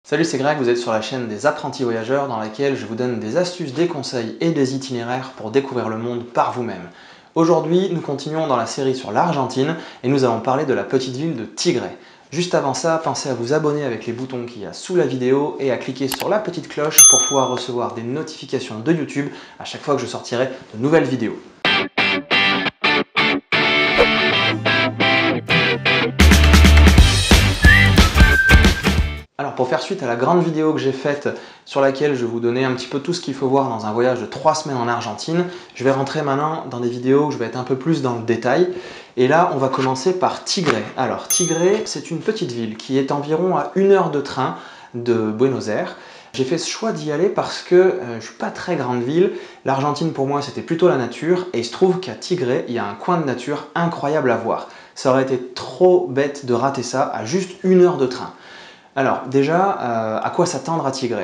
Salut, c'est Greg, vous êtes sur la chaîne des apprentis voyageurs dans laquelle je vous donne des astuces, des conseils et des itinéraires pour découvrir le monde par vous-même. Aujourd'hui, nous continuons dans la série sur l'Argentine et nous allons parler de la petite ville de Tigre. Juste avant ça, pensez à vous abonner avec les boutons qu'il y a sous la vidéo et à cliquer sur la petite cloche pour pouvoir recevoir des notifications de YouTube à chaque fois que je sortirai de nouvelles vidéos. Alors pour faire suite à la grande vidéo que j'ai faite sur laquelle je vous donnais un petit peu tout ce qu'il faut voir dans un voyage de 3 semaines en Argentine, je vais rentrer maintenant dans des vidéos où je vais être un peu plus dans le détail. Et là, on va commencer par Tigre. Alors Tigre, c'est une petite ville qui est environ à 1 heure de train de Buenos Aires. J'ai fait ce choix d'y aller parce que je ne suis pas très grande ville. L'Argentine pour moi c'était plutôt la nature et il se trouve qu'à Tigre, il y a un coin de nature incroyable à voir. Ça aurait été trop bête de rater ça à juste 1 heure de train. Alors déjà, à quoi s'attendre à Tigre?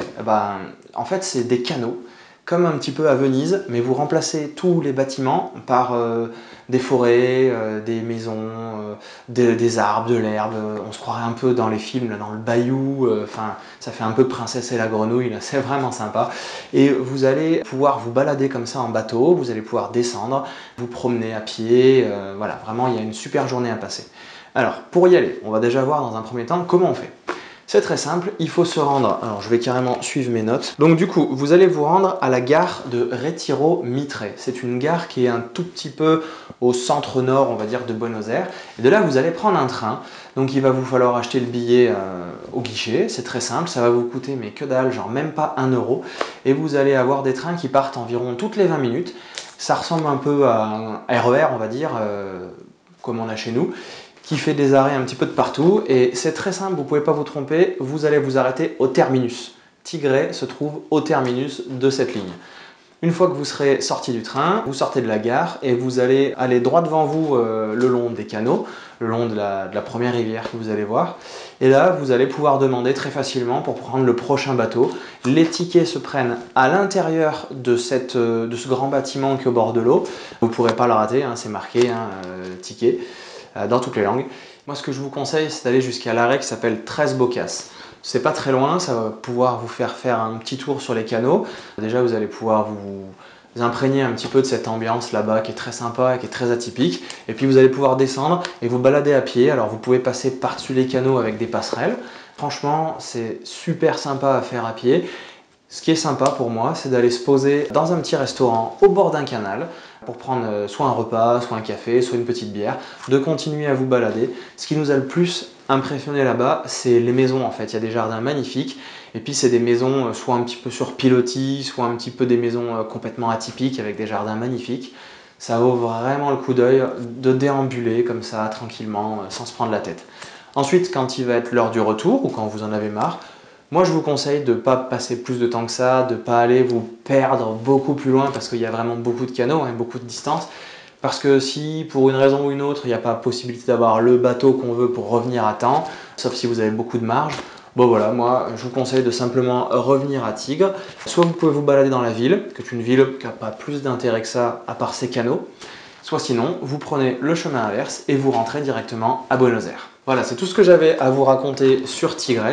En fait, c'est des canaux, comme un petit peu à Venise, mais vous remplacez tous les bâtiments par des forêts, des maisons, des arbres, de l'herbe. On se croirait un peu dans les films, là, dans le bayou, ça fait un peu Princesse et la grenouille, c'est vraiment sympa. Et vous allez pouvoir vous balader comme ça en bateau, vous allez pouvoir descendre, vous promener à pied, voilà, vraiment il y a une super journée à passer. Alors, pour y aller, on va déjà voir dans un premier temps comment on fait. C'est très simple, il faut se rendre, alors je vais carrément suivre mes notes. Donc du coup, vous allez vous rendre à la gare de Retiro Mitre. C'est une gare qui est un tout petit peu au centre nord, on va dire, de Buenos Aires. Et de là, vous allez prendre un train. Donc il va vous falloir acheter le billet au guichet, c'est très simple, ça va vous coûter mais que dalle, genre même pas 1 euro. Et vous allez avoir des trains qui partent environ toutes les 20 minutes. Ça ressemble un peu à un RER, on va dire, comme on a chez nous, qui fait des arrêts un petit peu de partout. Et c'est très simple, vous ne pouvez pas vous tromper, vous allez vous arrêter au terminus. Tigre se trouve au terminus de cette ligne. Une fois que vous serez sorti du train, vous sortez de la gare et vous allez aller droit devant vous le long des canaux, le long de la première rivière que vous allez voir. Et là, vous allez pouvoir demander très facilement pour prendre le prochain bateau. Les tickets se prennent à l'intérieur de ce grand bâtiment qui est au bord de l'eau. Vous ne pourrez pas le rater, hein, c'est marqué, ticket, dans toutes les langues. Moi, ce que je vous conseille, c'est d'aller jusqu'à l'arrêt qui s'appelle Tres Bocas. C'est pas très loin, ça va pouvoir vous faire un petit tour sur les canaux. Déjà, vous allez pouvoir vous imprégner un petit peu de cette ambiance là-bas qui est très sympa et qui est très atypique. Et puis vous allez pouvoir descendre et vous balader à pied. Alors vous pouvez passer par-dessus les canaux avec des passerelles. Franchement, c'est super sympa à faire à pied. Ce qui est sympa pour moi, c'est d'aller se poser dans un petit restaurant au bord d'un canal pour prendre soit un repas, soit un café, soit une petite bière, de continuer à vous balader. Ce qui nous a le plus impressionné là-bas, c'est les maisons en fait. Il y a des jardins magnifiques et puis c'est des maisons soit un petit peu sur pilotis, soit un petit peu des maisons complètement atypiques avec des jardins magnifiques. Ça vaut vraiment le coup d'œil de déambuler comme ça tranquillement sans se prendre la tête. Ensuite, quand il va être l'heure du retour ou quand vous en avez marre, moi, je vous conseille de ne pas passer plus de temps que ça, de ne pas aller vous perdre beaucoup plus loin parce qu'il y a vraiment beaucoup de canaux, beaucoup de distance. Parce que si, pour une raison ou une autre, il n'y a pas possibilité d'avoir le bateau qu'on veut pour revenir à temps, sauf si vous avez beaucoup de marge, bon voilà, moi, je vous conseille de simplement revenir à Tigre. Soit vous pouvez vous balader dans la ville, qui est une ville qui n'a pas plus d'intérêt que ça, à part ses canaux. Soit sinon, vous prenez le chemin inverse et vous rentrez directement à Buenos Aires. Voilà, c'est tout ce que j'avais à vous raconter sur Tigre.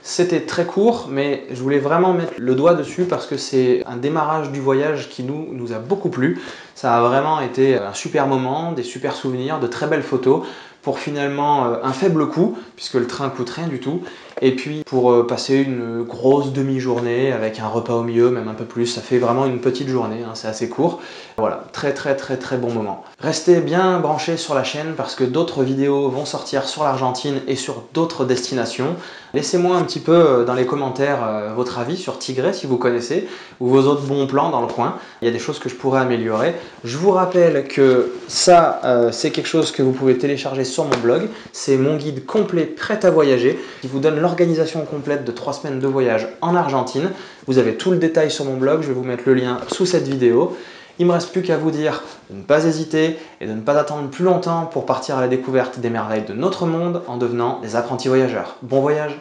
C'était très court, mais je voulais vraiment mettre le doigt dessus parce que c'est un démarrage du voyage qui nous a beaucoup plu. Ça a vraiment été un super moment, des super souvenirs, de très belles photos pour finalement un faible coût, puisque le train coûte rien du tout, et puis pour passer une grosse demi-journée avec un repas au milieu, même un peu plus, ça fait vraiment une petite journée, c'est assez court. Voilà, très bon moment. Restez bien branchés sur la chaîne parce que d'autres vidéos vont sortir sur l'Argentine et sur d'autres destinations. Laissez-moi un petit peu dans les commentaires votre avis sur Tigre si vous connaissez, ou vos autres bons plans dans le coin. Il y a des choses que je pourrais améliorer. Je vous rappelle que ça, c'est quelque chose que vous pouvez télécharger sur mon blog. C'est mon guide complet prêt à voyager qui vous donne l'organisation complète de 3 semaines de voyage en Argentine. Vous avez tout le détail sur mon blog, je vais vous mettre le lien sous cette vidéo. Il ne me reste plus qu'à vous dire de ne pas hésiter et de ne pas attendre plus longtemps pour partir à la découverte des merveilles de notre monde en devenant des apprentis voyageurs. Bon voyage!